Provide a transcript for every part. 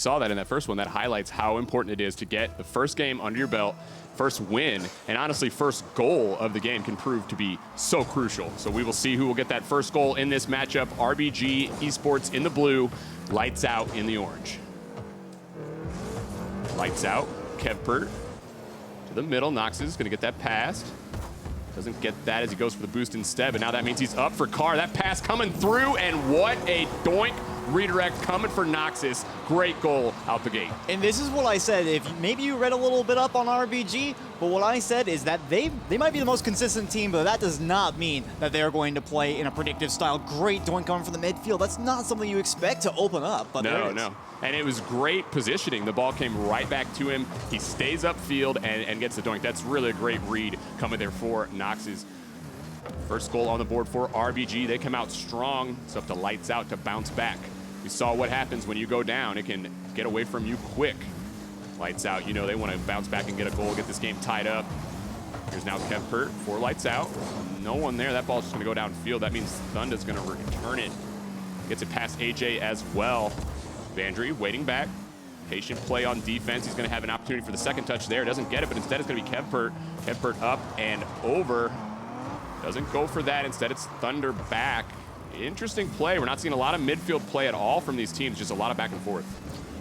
Saw that in that first one. That highlights how important it is to get the first game under your belt, first win, and honestly, first goal of the game can prove to be so crucial. So we will see who will get that first goal in this matchup. RBG Esports in the blue, Lights Out in the orange. Lights Out, Kevpert to the middle. Nox is gonna get that pass. Doesn't get that as he goes for the boost instead, but now that means he's up for Carr. That pass coming through, and what a doink redirect coming for Noxus. Great goal out the gate. And this is what I said. If maybe you read a little bit up on RBG, but what I said is that they might be the most consistent team, but that does not mean that they're going to play in a predictive style. Great doink coming from the midfield. That's not something you expect to open up, but No. And it was great positioning. The ball came right back to him. He stays upfield and gets the doink. That's really a great read coming there for Noxus. First goal on the board for RBG. They come out strong. It's up to Lights Out to bounce back. We saw what happens when you go down. It can get away from you quick. Lights Out, you know they want to bounce back and get a goal, get this game tied up. Here's now Kevpert for Lights Out. No one there. That ball's just going to go downfield. That means Thunda's going to return it. Gets it past AJ as well. Vandry waiting back. Patient play on defense. He's going to have an opportunity for the second touch there. Doesn't get it, but instead it's going to be Kevpert. Kevpert up and over. Doesn't go for that. Instead, it's Thunder back. Interesting play. We're not seeing a lot of midfield play at all from these teams, just a lot of back and forth.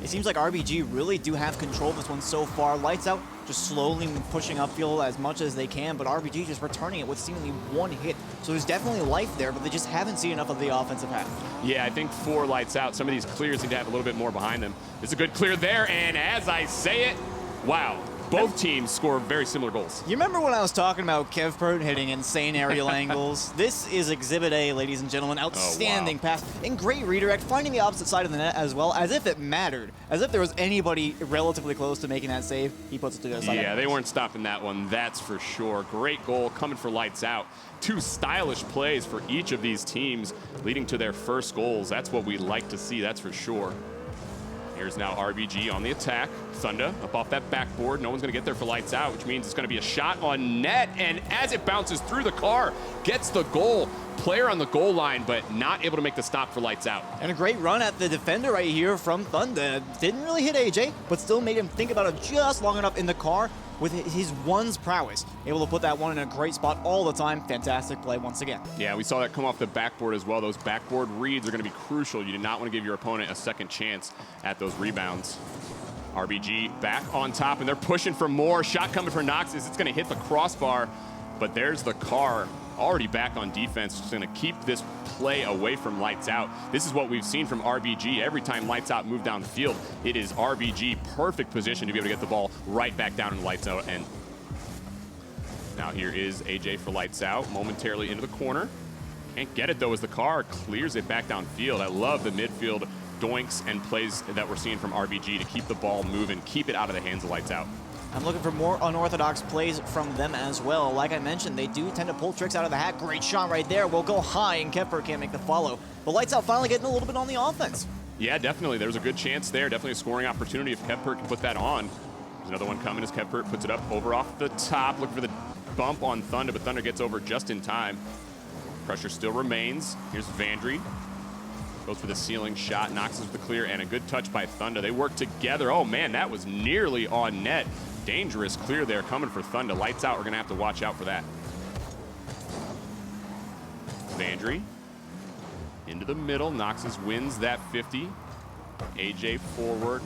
It seems like RBG really do have control of this one so far. Lights Out just slowly pushing upfield as much as they can, but RBG just returning it with seemingly one hit. So there's definitely life there, but they just haven't seen enough of the offensive half. Yeah, I think for Lights Out, some of these clears need to have a little bit more behind them. It's a good clear there, and as I say it, wow. Both teams score very similar goals. You remember when I was talking about Kevpert hitting insane aerial angles? This is Exhibit A, ladies and gentlemen. Outstanding pass and great redirect, finding the opposite side of the net as well, as if it mattered. As if there was anybody relatively close to making that save. He puts it to the other side. Yeah, they weren't stopping that one, that's for sure. Great goal coming for Lights Out. Two stylish plays for each of these teams leading to their first goals. That's what we like to see, that's for sure. Here's now RBG on the attack. Thunda up off that backboard. No one's going to get there for Lights Out, which means it's going to be a shot on net. And as it bounces through the car, gets the goal. Player on the goal line, but not able to make the stop for Lights Out. And a great run at the defender right here from Thunda. Didn't really hit AJ, but still made him think about it just long enough in the car with his one's prowess. Able to put that one in a great spot all the time. Fantastic play once again. Yeah, we saw that come off the backboard as well. Those backboard reads are going to be crucial. You do not want to give your opponent a second chance at those rebounds. RBG back on top, and they're pushing for more. Shot coming for Noxus. It's going to hit the crossbar, but there's the car. Already back on defense, just going to keep this play away from Lights Out. This is what we've seen from RBG. Every time Lights Out move down the field, it is RBG perfect position to be able to get the ball right back down in Lights Out. And now here is AJ for Lights Out, momentarily into the corner. Can't get it though as the car clears it back downfield. I love the midfield doinks and plays that we're seeing from RBG to keep the ball moving, keep it out of the hands of Lights Out. I'm looking for more unorthodox plays from them as well. Like I mentioned, they do tend to pull tricks out of the hat. Great shot right there. Will go high, and Kevpert can't make the follow. But Lights Out finally getting a little bit on the offense. Yeah, definitely. There's a good chance there. Definitely a scoring opportunity if Kevpert can put that on. There's another one coming as Kevpert puts it up over off the top. Looking for the bump on Thunda, but Thunda gets over just in time. Pressure still remains. Here's Vandry. Goes for the ceiling shot, knocks with the clear, and a good touch by Thunda. They work together. Oh man, that was nearly on net. Dangerous clear there coming for Thunda. Lights Out, we're gonna have to watch out for that. Vandry into the middle. Noxus wins that 50. AJ forward.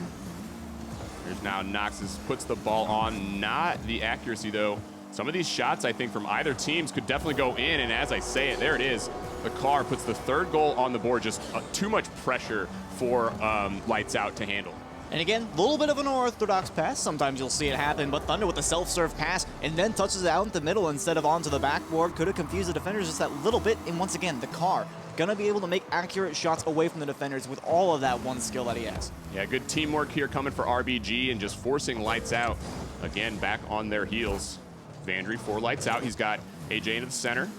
Here's now Noxus puts the ball on. Not the accuracy though. Some of these shots I think from either teams could definitely go in, and as I say it, there it is. The car puts the third goal on the board. Just too much pressure for Lights Out to handle. And again, a little bit of an unorthodox pass. Sometimes you'll see it happen, but Thunda with the self-serve pass and then touches it out in the middle instead of onto the backboard. Could have confused the defenders just that little bit. And once again, the car gonna be able to make accurate shots away from the defenders with all of that one skill that he has. Yeah, good teamwork here coming for RBG and just forcing Lights Out. Again, back on their heels. Vandry for Lights Out. He's got AJ into the center.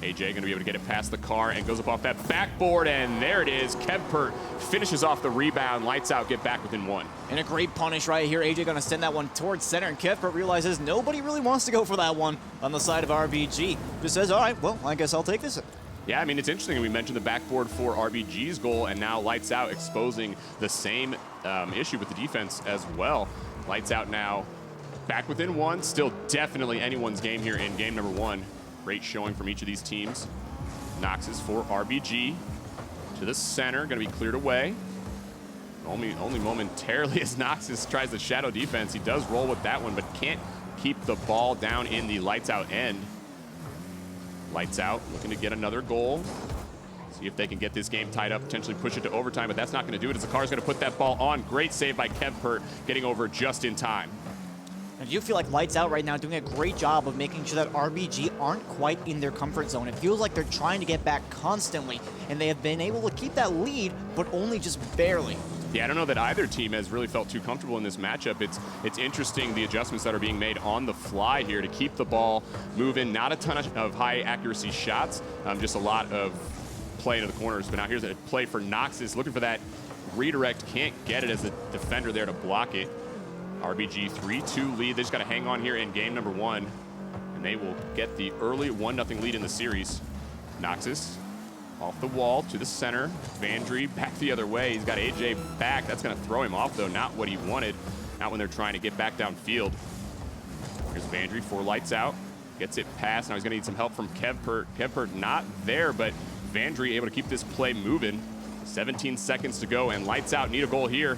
AJ going to be able to get it past the car and goes up off that backboard, and there it is. Kevpert finishes off the rebound. Lights Out get back within one. And a great punish right here. AJ going to send that one towards center, and Kevpert realizes nobody really wants to go for that one on the side of RBG. Just says, all right, well, I guess I'll take this. Yeah, I mean, it's interesting. We mentioned the backboard for RBG's goal, and now Lights Out exposing the same issue with the defense as well. Lights Out now back within one. Still definitely anyone's game here in game number one. Great showing from each of these teams. Noxus for RBG to the center, going to be cleared away. Only momentarily as Noxus tries the shadow defense. He does roll with that one, but can't keep the ball down in the Lights Out end. Lights Out looking to get another goal. See if they can get this game tied up, potentially push it to overtime, but that's not going to do it as the car's going to put that ball on. Great save by Kevpert, getting over just in time. And you feel like Lights Out right now doing a great job of making sure that RBG aren't quite in their comfort zone. It feels like they're trying to get back constantly, and they have been able to keep that lead, but only just barely. Yeah, I don't know that either team has really felt too comfortable in this matchup. It's interesting the adjustments that are being made on the fly here to keep the ball moving. Not a ton of high accuracy shots, just a lot of play into the corners. But now here's a play for Noxus, looking for that redirect, can't get it as the defender there to block it. RBG 3-2 lead. They just got to hang on here in game number one, and they will get the early 1-0 lead in the series. Noxus off the wall to the center. Vandry back the other way. He's got AJ back. That's going to throw him off, though. Not what he wanted. Not when they're trying to get back downfield. Here's Vandry for Lights Out. Gets it past. Now he's going to need some help from Kevpert. Kevpert not there, but Vandry able to keep this play moving. 17 seconds to go, and Lights Out need a goal here.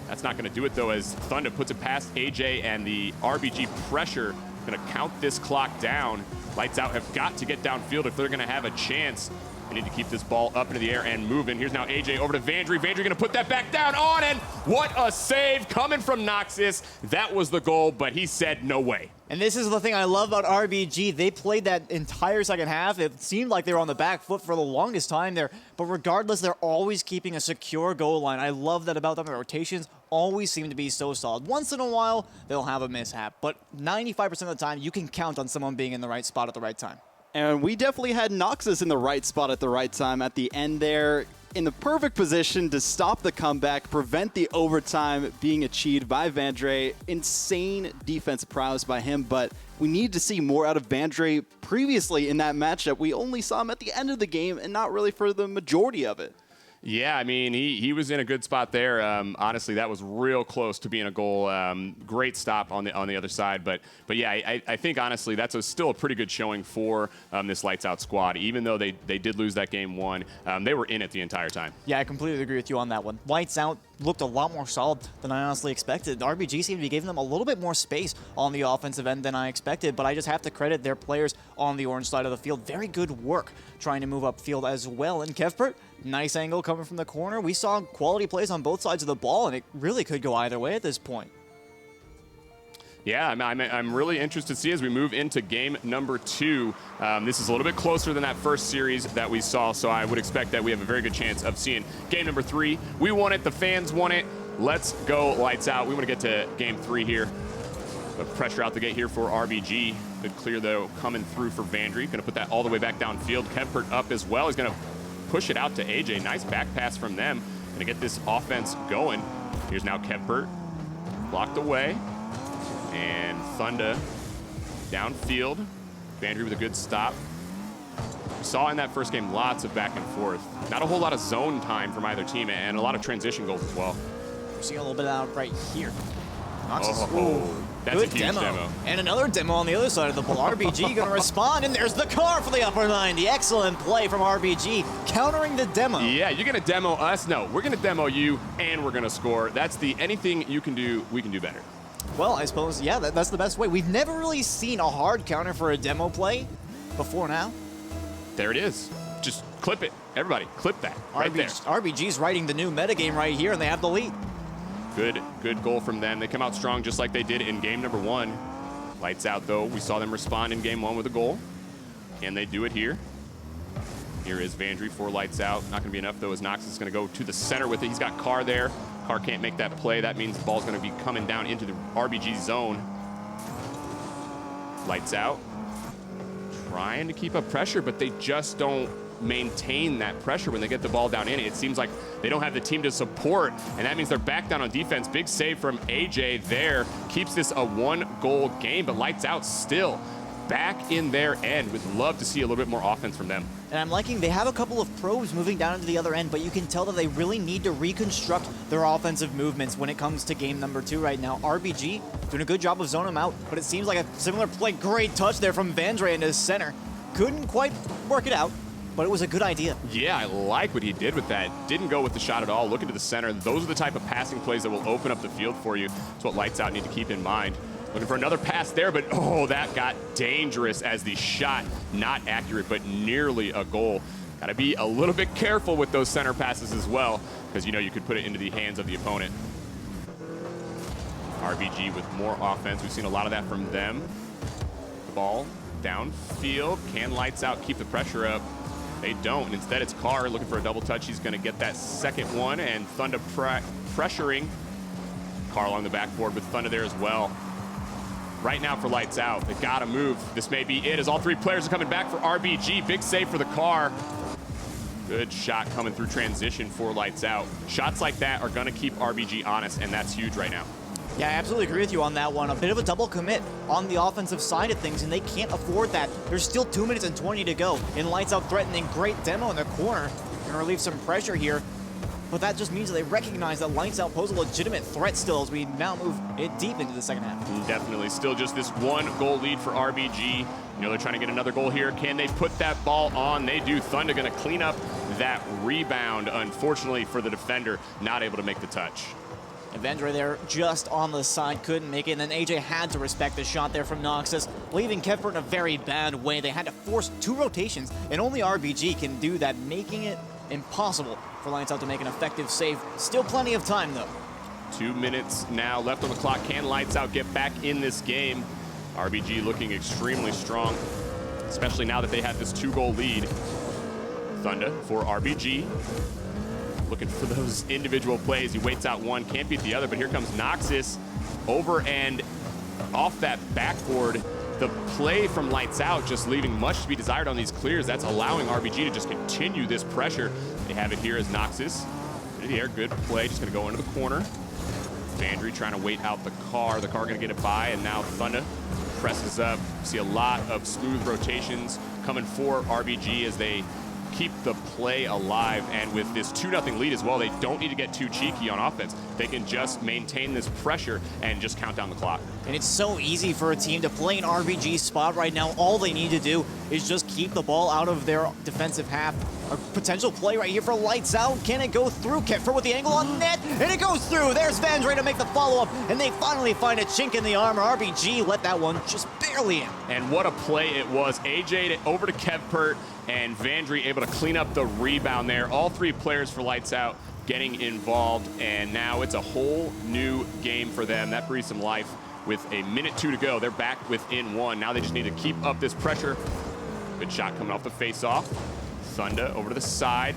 That's not going to do it, though, as Thunder puts it past AJ, and the RBG pressure going to count this clock down. Lights Out have got to get downfield if they're going to have a chance. They need to keep this ball up into the air and moving. Here's now AJ over to Vandry. Vandry going to put that back down on, and what a save coming from Noxus. That was the goal, but he said no way. And this is the thing I love about RBG. They played that entire second half. It seemed like they were on the back foot for the longest time there. But regardless, they're always keeping a secure goal line. I love that about them. The rotations always seem to be so solid. Once in a while, they'll have a mishap. But 95% of the time, you can count on someone being in the right spot at the right time. And we definitely had Noxus in the right spot at the right time at the end there, in the perfect position to stop the comeback, prevent the overtime being achieved by Vandry. Insane defensive prowess by him, but we need to see more out of Vandry. Previously in that matchup, we only saw him at the end of the game and not really for the majority of it. Yeah, I mean, he was in a good spot there. Honestly, that was real close to being a goal. Great stop on the other side. But yeah, I think, honestly, that's still a pretty good showing for this Lights Out squad. Even though they did lose that game one, they were in it the entire time. Yeah, I completely agree with you on that one. Lights Out looked a lot more solid than I honestly expected. The RBG seemed to be giving them a little bit more space on the offensive end than I expected, but I just have to credit their players on the orange side of the field. Very good work trying to move upfield as well. And Kevpert, nice angle coming from the corner. We saw quality plays on both sides of the ball, and it really could go either way at this point. Yeah, I'm really interested to see as we move into game number two. This is a little bit closer than that first series that we saw, so I would expect that we have a very good chance of seeing game number three. We want it. The fans want it. Let's go Lights Out. We want to get to game three here. But pressure out the gate here for RBG. Good clear, though, coming through for Vandry. Going to put that all the way back downfield. Kevpert up as well. He's going to push it out to AJ. Nice back pass from them. Going to get this offense going. Here's now Kevpert. Blocked away. And Thunder downfield. Vandry with a good stop. We saw in that first game lots of back and forth. Not a whole lot of zone time from either team, and a lot of transition goals as well. We're seeing a little bit out right here. That's good a huge demo. And another demo on the other side of the ball. RBG going to respond, and there's the car for the upper 90. Excellent play from RBG, countering the demo. Yeah, you're going to demo us? No, we're going to demo you, and we're going to score. That's the anything you can do, we can do better. Well, I suppose, yeah, that's the best way. We've never really seen a hard counter for a demo play before now. There it is. Just clip it. Everybody, clip that right there. RBG's writing the new metagame right here, and they have the lead. Good goal from them. They come out strong just like they did in game number one. Lights Out, though. We saw them respond in game one with a goal, and they do it here. Here is Vandry for Lights Out. Not going to be enough, though, as Noxus is going to go to the center with it. He's got Carr there. Carr can't make that play. That means the ball's going to be coming down into the RBG zone. Lights Out. Trying to keep up pressure, but they just don't maintain that pressure when they get the ball down in. It seems like they don't have the team to support, and that means they're back down on defense. Big save from AJ there. Keeps this a one-goal game, but Lights Out still back in their end. Would love to see a little bit more offense from them. And I'm liking they have a couple of probes moving down into the other end, but you can tell that they really need to reconstruct their offensive movements when it comes to game number 2 right now. RBG doing a good job of zoning them out, but it seems like a similar play. Great touch there from Vandre into his center. Couldn't quite work it out, but it was a good idea. Yeah, I like what he did with that. Didn't go with the shot at all. Looking to the center. Those are the type of passing plays that will open up the field for you. That's what Lights Out need to keep in mind. Looking for another pass there, but oh, that got dangerous as the shot, not accurate, but nearly a goal. Got to be a little bit careful with those center passes as well, because you know you could put it into the hands of the opponent. RBG with more offense. We've seen a lot of that from them. The ball downfield. Can Lights Out keep the pressure up? They don't, and instead it's Carr looking for a double touch. He's going to get that second one, and Thunder pressuring. Carr along the backboard with Thunder there as well. Right now for Lights Out, they gotta move. This may be it as all 3 players are coming back for RBG. Big save for the Carr. Good shot coming through transition for Lights Out. Shots like that are gonna keep RBG honest, and that's huge right now. Yeah, I absolutely agree with you on that one. A bit of a double commit on the offensive side of things, and they can't afford that. There's still 2 minutes and 20 to go. And Lights Out threatening, great demo in the corner. Gonna relieve some pressure here. But that just means that they recognize that Lights Out pose a legitimate threat still as we now move it deep into the second half. Definitely. Still just this 1-goal lead for RBG. You know, they're trying to get another goal here. Can they put that ball on? They do. Thunder going to clean up that rebound. Unfortunately for the defender, not able to make the touch. And Vandre there just on the side, couldn't make it. And then AJ had to respect the shot there from Noxus, leaving Kevper in a very bad way. They had to force 2 rotations, and only RBG can do that, making it impossible for Lights Out to make an effective save. Still plenty of time, though. 2 minutes now left on the clock. Can Lights Out get back in this game? RBG looking extremely strong, especially now that they have this 2-goal lead. Thunder for RBG. Looking for those individual plays. He waits out one, can't beat the other, but here comes Noxus over and off that backboard. The play from Lights Out just leaving much to be desired on these clears. That's allowing RBG to just continue this pressure. They have it here as Noxus. Here, good play, just gonna go into the corner. Vandry trying to wait out the Carr. The Carr gonna get it by, and now Thunder presses up. See a lot of smooth rotations coming for RBG as they keep the play alive, and with this 2-0 lead as well, they don't need to get too cheeky on offense. They can just maintain this pressure and just count down the clock. And it's so easy for a team to play an RBG spot right now. All they need to do is just keep the ball out of their defensive half. A potential play right here for Lights Out. Can it go through? Kepfer with the angle on net, and it goes through. There's Vandre to make the follow-up, and they finally find a chink in the armor. RBG let that one just barely in. And what a play it was. AJ over to Kevpert, and Vandry able to clean up the rebound there. All 3 players for Lights Out getting involved, and now it's a whole new game for them. That breathes some life. With a minute 2 to go, they're back within 1. Now they just need to keep up this pressure. Good shot coming off the face-off. Thunder over to the side.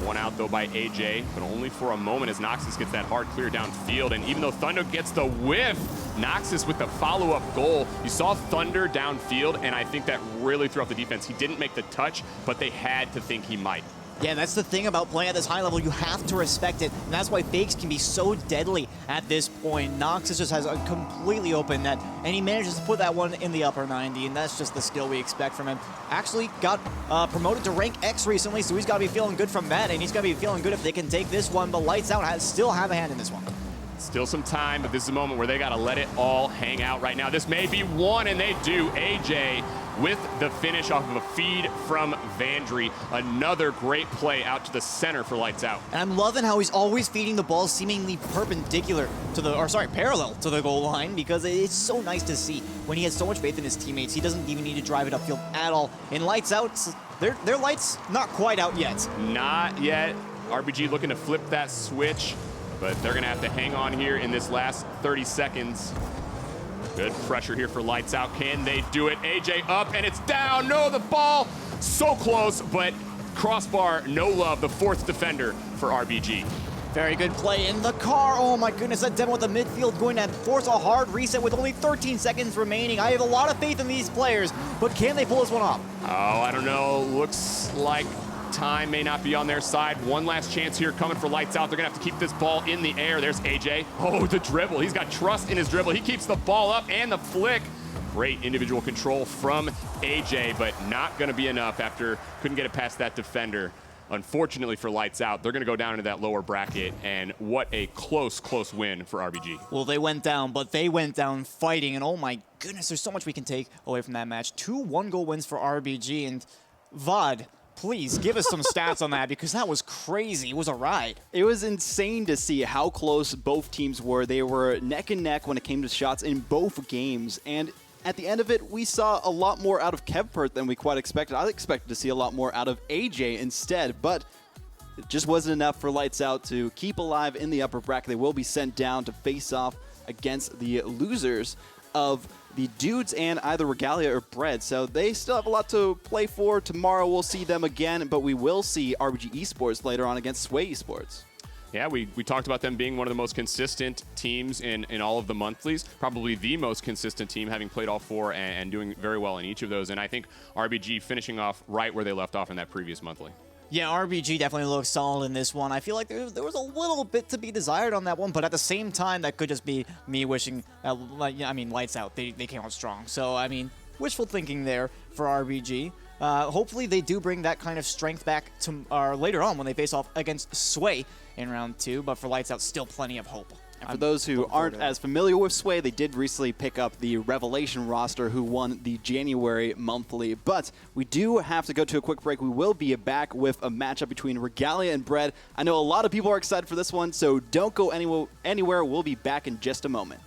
One out, though, by AJ, but only for a moment as Noxus gets that hard clear downfield. And even though Thunder gets the whiff, Noxus with the follow-up goal. You saw Thunder downfield, and I think that really threw off the defense. He didn't make the touch, but they had to think he might. Yeah, that's the thing about playing at this high level. You have to respect it, and that's why fakes can be so deadly at this point. Noxus just has a completely open net, and he manages to put that one in the upper 90, and that's just the skill we expect from him. Actually got promoted to rank X recently, so he's got to be feeling good from that, and he's got to be feeling good if they can take this one, but Lights Out still have a hand in this one. Still some time, but this is a moment where they got to let it all hang out right now. This may be one, and they do. AJ with the finish off of a feed from Vandry. Another great play out to the center for Lights Out. And I'm loving how he's always feeding the ball seemingly perpendicular to the, parallel to the goal line, because it's so nice to see when he has so much faith in his teammates. He doesn't even need to drive it upfield at all. And Lights Out, their lights not quite out yet. Not yet. RBG looking to flip that switch, but they're gonna have to hang on here in this last 30 seconds. Good pressure here for Lights Out. Can they do it? AJ up, and it's down. No, the ball so close, but crossbar, no love. The 4th defender for RBG. Very good play in the Carr. Oh my goodness, that demo at the midfield going to force a hard reset with only 13 seconds remaining. I have a lot of faith in these players, but can they pull this one off? Oh, I don't know. Looks like time may not be on their side. One last chance here coming for Lights Out. They're gonna have to keep this ball in the air. There's AJ. Oh, the dribble. He's got trust in his dribble. He keeps the ball up and the flick Great individual control from AJ, but not going to be enough after couldn't get it past that defender. Unfortunately for Lights Out, they're going to go down into that lower bracket, and what a close win for RBG. Well, they went down, but they went down fighting, and oh my goodness, there's so much we can take away from that match. 2 one-goal wins for RBG, and VOD, please give us some stats on that, because that was crazy. It was a ride. It was insane to see how close both teams were. They were neck and neck when it came to shots in both games, and at the end of it, we saw a lot more out of Kevpert than we quite expected. I expected to see a lot more out of AJ instead, but it just wasn't enough for Lights Out to keep alive in the upper bracket. They will be sent down to face off against the losers of the Dudes and either Regalia or Bread. So they still have a lot to play for. Tomorrow we'll see them again, but we will see RBG Esports later on against Sway Esports. Yeah, we talked about them being one of the most consistent teams in all of the monthlies, probably the most consistent team, having played all 4 and doing very well in each of those. And I think RBG finishing off right where they left off in that previous monthly. Yeah, RBG definitely looks solid in this one. I feel like there was a little bit to be desired on that one, but at the same time, that could just be me wishing, Lights Out, they came out strong. So, I mean, wishful thinking there for RBG. Hopefully they do bring that kind of strength back to later on when they face off against Sway in round 2, but for Lights Out, still plenty of hope. And for those who aren't as familiar with Sway, they did recently pick up the Revelation roster who won the January monthly. But we do have to go to a quick break. We will be back with a matchup between Regalia and Bread. I know a lot of people are excited for this one, so don't go anywhere. We'll be back in just a moment.